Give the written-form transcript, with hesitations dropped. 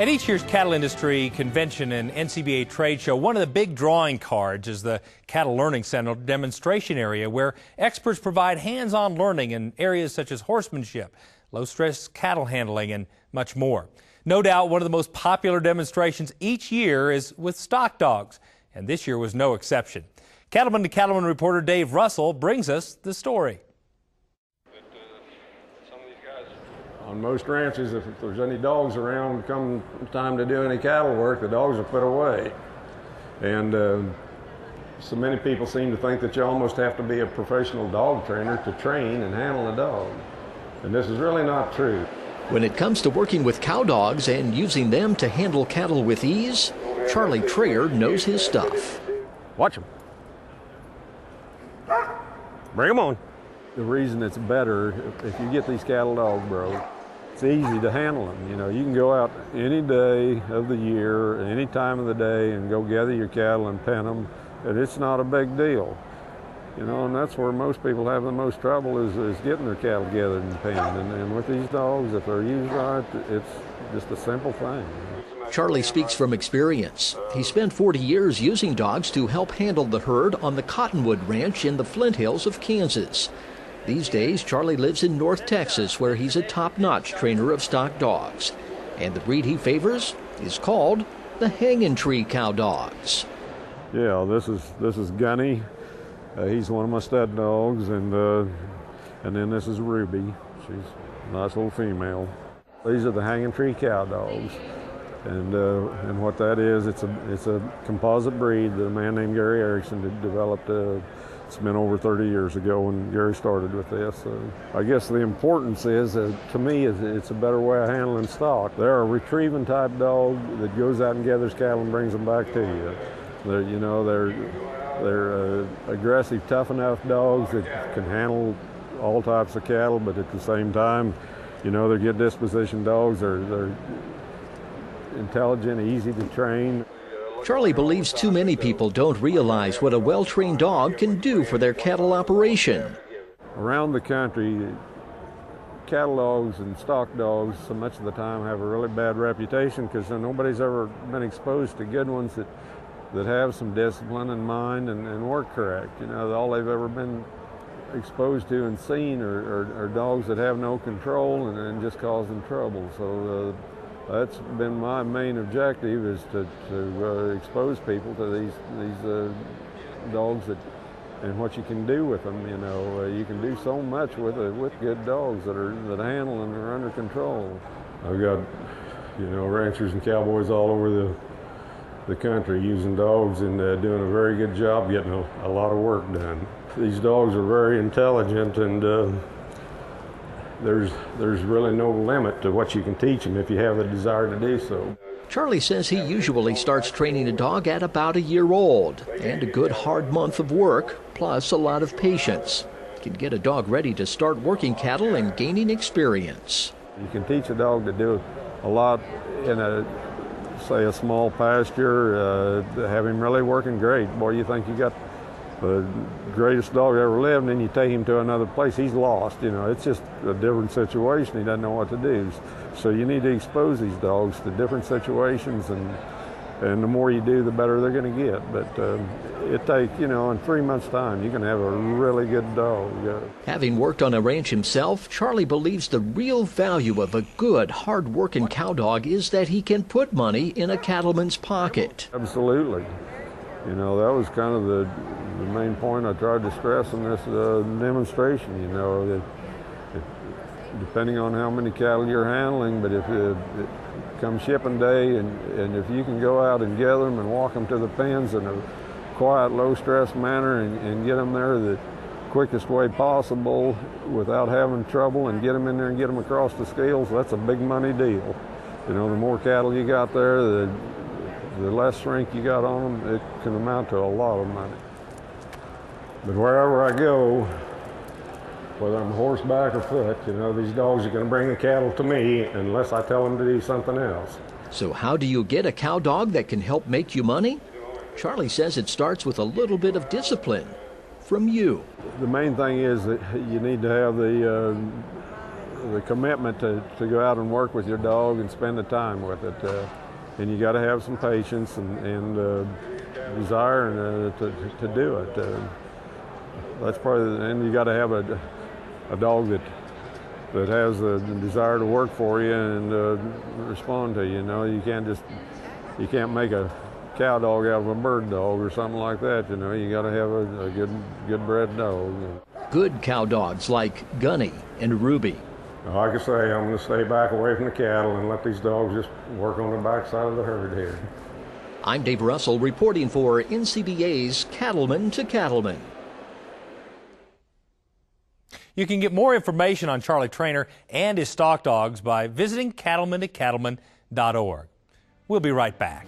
At each year's cattle industry convention and NCBA trade show, one of the big drawing cards is the Cattle Learning Center demonstration area, where experts provide hands-on learning in areas such as horsemanship, low-stress cattle handling, and much more. No doubt one of the most popular demonstrations each year is with stock dogs, and this year was no exception. Cattleman to Cattleman reporter Dave Russell brings us the story. On most ranches, if there's any dogs around come time to do any cattle work, the dogs are put away. And so many people seem to think that you almost have to be a professional dog trainer to train and handle a dog. And this is really not true. When it comes to working with cow dogs and using them to handle cattle with ease, Charlie Trayer knows his stuff. Watch them. Bring them on. The reason it's better, if you get these cattle dogs, bro, it's easy to handle them. You know, you can go out any day of the year, any time of the day, and go gather your cattle and pen them, and it's not a big deal. You know, and that's where most people have the most trouble is getting their cattle gathered and penned. And with these dogs, if they're used right, it's just a simple thing. Charlie speaks from experience. He spent 40 years using dogs to help handle the herd on the Cottonwood Ranch in the Flint Hills of Kansas. These days, Charlie lives in North Texas, where he's a top-notch trainer of stock dogs. And the breed he favors is called the Hanging Tree Cow Dogs. Yeah, this is Gunny. He's one of my stud dogs, and then this is Ruby. She's a nice little female. These are the Hanging Tree Cow Dogs, and what that is, it's a composite breed that a man named Gary Erickson developed. It's been over 30 years ago when Gary started with this. I guess the importance is, to me, it's a better way of handling stock. They're a retrieving type dog that goes out and gathers cattle and brings them back to you. They're aggressive, tough enough dogs that can handle all types of cattle, but at the same time, you know, they're good disposition dogs. They're intelligent, easy to train. Charlie believes too many people don't realize what a well-trained dog can do for their cattle operation. Around the country, cattle dogs and stock dogs so much of the time have a really bad reputation because nobody's ever been exposed to good ones that have some discipline in mind and work correct. You know, all they've ever been exposed to and seen are dogs that have no control and just cause them trouble. So that's been my main objective, is to expose people to these dogs and what you can do with them. You know, you can do so much with good dogs that handle and are under control. I've got, you know, ranchers and cowboys all over the country using dogs and doing a very good job getting a lot of work done. These dogs are very intelligent, and there's really no limit to what you can teach them if you have the desire to do so. Charlie says he usually starts training a dog at about a year old, and a good hard month of work, plus a lot of patience, can get a dog ready to start working cattle and gaining experience. You can teach a dog to do a lot in say a small pasture, have him really working great. Boy, you think you got the greatest dog ever lived, and then you take him to another place, he's lost. You know, it's just a different situation. He doesn't know what to do. So you need to expose these dogs to different situations, and the more you do, the better they're going to get. But it takes, you know, in 3 months' time, you can have a really good dog. Having worked on a ranch himself, Charlie believes the real value of a good, hard-working cow dog is that he can put money in a cattleman's pocket. Absolutely. You know, that was kind of the main point I tried to stress in this demonstration. You know, that depending on how many cattle you're handling, but if it comes shipping day, and if you can go out and gather them and walk them to the pens in a quiet, low-stress manner and get them there the quickest way possible without having trouble, and get them in there and get them across the scales, that's a big money deal. You know, the more cattle you got there, the less shrink you got on them, it can amount to a lot of money. But wherever I go, whether I'm horseback or foot, you know, these dogs are going to bring the cattle to me unless I tell them to do something else. So how do you get a cow dog that can help make you money? Charlie says it starts with a little bit of discipline from you. The main thing is that you need to have the the commitment to go out and work with your dog and spend the time with it. And you got to have some patience and desire to do it. That's probably, and you got to have a dog that has the desire to work for you and respond to you. You know, you can't make a cow dog out of a bird dog or something like that. You know, you got to have a good bred dog. Good cow dogs like Gunny and Ruby. Like I say, I'm going to stay back away from the cattle and let these dogs just work on the backside of the herd here. I'm Dave Russell reporting for NCBA's Cattlemen to Cattlemen. You can get more information on Charlie Trainer and his stock dogs by visiting cattlemen2cattlemen.org. We'll be right back.